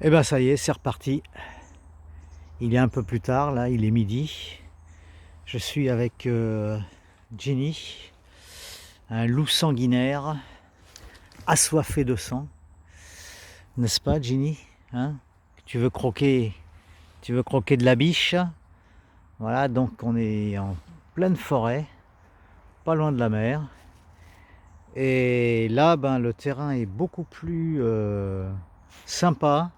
Et ben ça y est, c'est reparti. Il est un peu plus tard, là, il est midi. Je suis avec Ginny, un loup sanguinaire, assoiffé de sang. N'est-ce pas, Ginny, hein? Tu veux croquer de la biche. Voilà, donc on est en pleine forêt, pas loin de la mer. Et là, ben, le terrain est beaucoup plus sympa.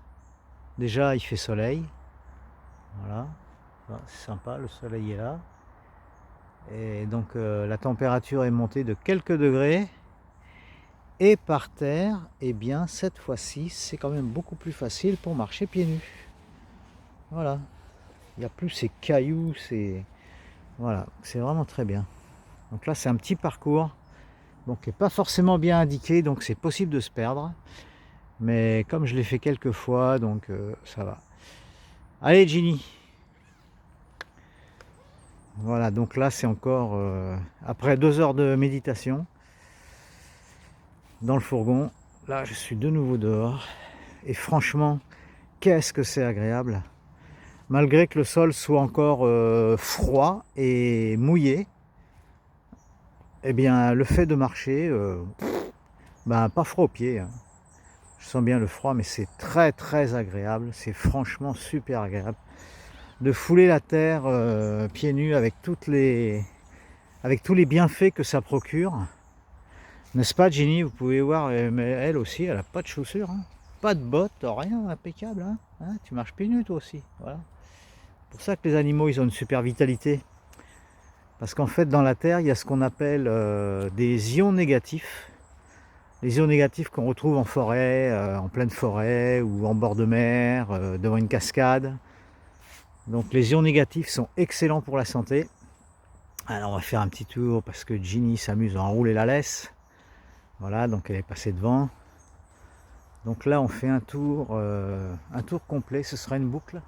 Déjà, il fait soleil. Voilà, c'est sympa, le soleil est là. Et donc la température est montée de quelques degrés. Et par terre, eh bien cette fois-ci, c'est quand même beaucoup plus facile pour marcher pieds nus. Voilà. Il n'y a plus ces cailloux, voilà, c'est vraiment très bien. Donc là, c'est un petit parcours, donc qui n'est pas forcément bien indiqué, donc c'est possible de se perdre. Mais comme je l'ai fait quelques fois, donc ça va. Allez, Ginny. Voilà, donc là, c'est encore après 2 heures de méditation dans le fourgon. Là, je suis de nouveau dehors. Et franchement, qu'est-ce que c'est agréable. Malgré que le sol soit encore froid et mouillé, eh bien, le fait de marcher, ben, pas froid aux pieds, hein. Je sens bien le froid, mais c'est très très agréable. C'est franchement super agréable de fouler la terre pieds nus avec tous les bienfaits que ça procure. N'est-ce pas, Ginny? Vous pouvez voir, mais elle aussi, elle n'a pas de chaussures, hein. Pas de bottes, rien, impeccable, hein. Hein, tu marches pieds nus toi aussi, voilà. C'est pour ça que les animaux, ils ont une super vitalité. Parce qu'en fait, dans la terre, il y a ce qu'on appelle des ions négatifs. Les ions négatifs qu'on retrouve en forêt, en pleine forêt ou en bord de mer, devant une cascade. Donc les ions négatifs sont excellents pour la santé. Alors on va faire un petit tour parce que Ginny s'amuse à enrouler la laisse. Voilà, donc elle est passée devant. Donc là on fait un tour complet, ce sera une boucle.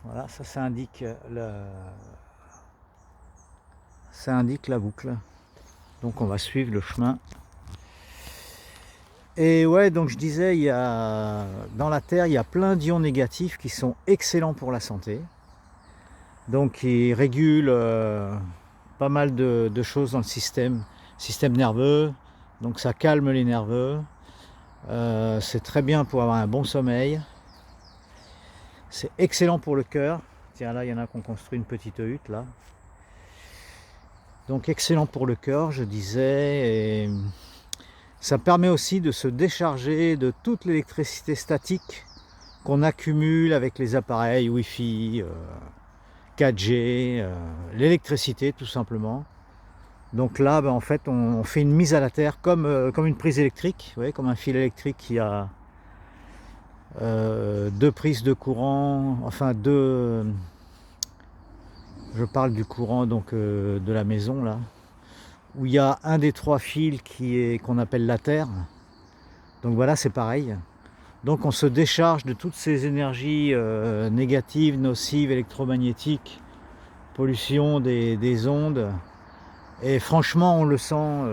Voilà, ça indique la boucle. Donc on va suivre le chemin. Et ouais, donc je disais, dans la terre, il y a plein d'ions négatifs qui sont excellents pour la santé. Donc ils régulent pas mal de choses dans le système nerveux. Donc ça calme les nerveux. C'est très bien pour avoir un bon sommeil. C'est excellent pour le cœur. Tiens, là, il y en a qui ont construit une petite hutte, là. Donc excellent pour le cœur, je disais. Et ça permet aussi de se décharger de toute l'électricité statique qu'on accumule avec les appareils Wi-Fi, 4G, l'électricité tout simplement. Donc là, ben, en fait, on fait une mise à la terre comme une prise électrique, vous voyez, comme un fil électrique qui a 2 prises de courant, enfin je parle du courant donc de la maison là, où il y a un des 3 fils qu'on appelle la terre. Donc voilà, c'est pareil. Donc on se décharge de toutes ces énergies négatives, nocives, électromagnétiques, pollution des ondes. Et franchement, on le sent,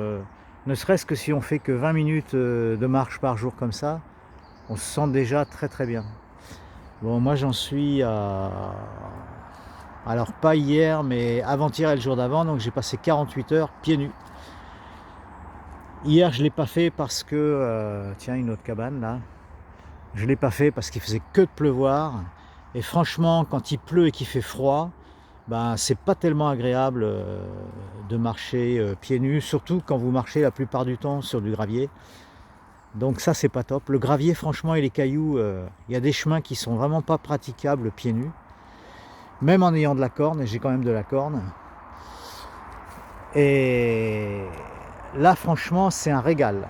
ne serait-ce que si on fait que 20 minutes de marche par jour comme ça, on se sent déjà très très bien. Bon, moi j'en suis à... Alors pas hier, mais avant-hier et le jour d'avant, donc j'ai passé 48 heures pieds nus. Hier je ne l'ai pas fait parce que, tiens, une autre cabane là, je ne l'ai pas fait parce qu'il faisait que de pleuvoir. Et franchement, quand il pleut et qu'il fait froid, ben, c'est pas tellement agréable de marcher pieds nus, surtout quand vous marchez la plupart du temps sur du gravier. Donc ça, c'est pas top. Le gravier, franchement, et les cailloux, il y a des chemins qui sont vraiment pas praticables pieds nus. Même en ayant de la corne, et j'ai quand même de la corne. Et là, franchement, c'est un régal.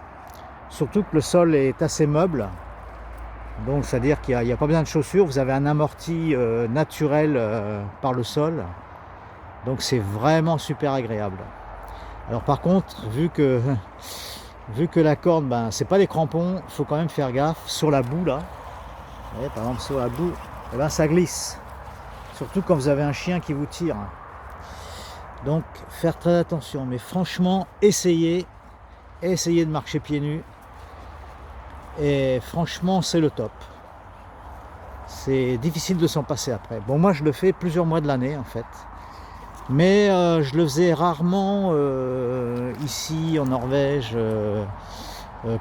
Surtout que le sol est assez meuble. Donc, c'est-à-dire qu'il n'y a pas besoin de chaussures. Vous avez un amorti naturel par le sol. Donc, c'est vraiment super agréable. Alors, par contre, vu que la corde, ben, c'est pas des crampons, il faut quand même faire gaffe sur la boue là. Voyez, par exemple, sur la boue, eh ben, ça glisse. Surtout quand vous avez un chien qui vous tire. Donc, faire très attention. Mais franchement, essayez de marcher pieds nus. Et franchement, c'est le top. c'est difficile de s'en passer après. Bon, moi je le fais plusieurs mois de l'année en fait, mais je le faisais rarement ici en Norvège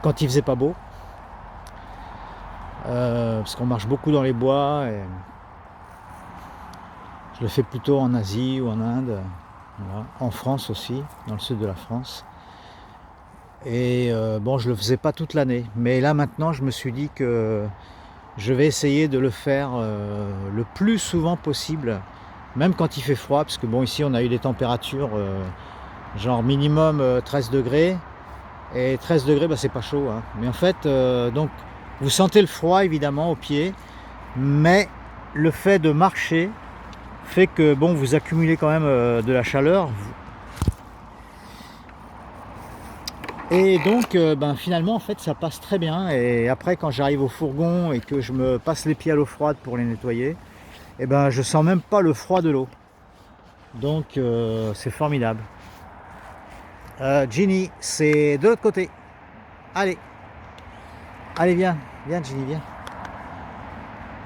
quand il faisait pas beau, parce qu'on marche beaucoup dans les bois, et je le fais plutôt en Asie ou en Inde, voilà. En France aussi, dans le sud de la France. Et bon, je le faisais pas toute l'année, mais là maintenant je me suis dit que je vais essayer de le faire le plus souvent possible, même quand il fait froid, parce que bon, ici on a eu des températures genre minimum 13 degrés, et 13 degrés, bah, c'est pas chaud, hein. Mais en fait, donc vous sentez le froid évidemment aux pieds, mais le fait de marcher fait que bon, vous accumulez quand même de la chaleur. Et donc ben, finalement en fait ça passe très bien, et après quand j'arrive au fourgon et que je me passe les pieds à l'eau froide pour les nettoyer, et ben je sens même pas le froid de l'eau. Donc c'est formidable. Ginny, c'est de l'autre côté. Allez, allez viens, viens Ginny, viens.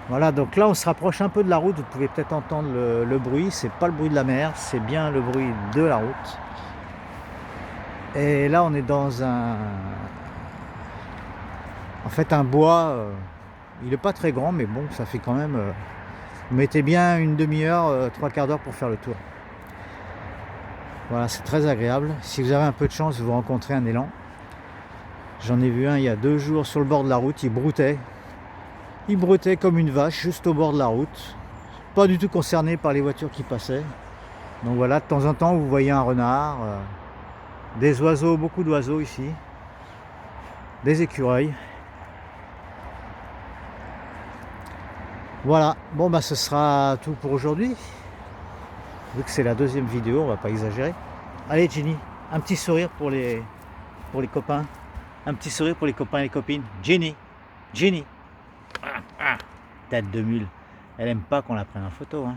Voilà, donc là on se rapproche un peu de la route, vous pouvez peut-être entendre le bruit, c'est pas le bruit de la mer, c'est bien le bruit de la route. Et là on est dans un bois, il n'est pas très grand, mais bon, ça fait quand même, vous mettez bien une demi-heure, trois quarts d'heure pour faire le tour. Voilà, c'est très agréable. Si vous avez un peu de chance, vous rencontrez un élan. J'en ai vu un il y a 2 jours sur le bord de la route, il broutait. Il broutait comme une vache juste au bord de la route, pas du tout concerné par les voitures qui passaient. Donc voilà, de temps en temps vous voyez un renard, des oiseaux, beaucoup d'oiseaux ici, des écureuils. Voilà, bon bah ce sera tout pour aujourd'hui. Vu que c'est la 2e vidéo, on va pas exagérer. Allez Ginny, un petit sourire pour les copains. Un petit sourire pour les copains et les copines. Ginny, Ginny. Tête de mule. Elle aime pas qu'on la prenne en photo, hein.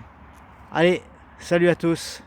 Allez, salut à tous.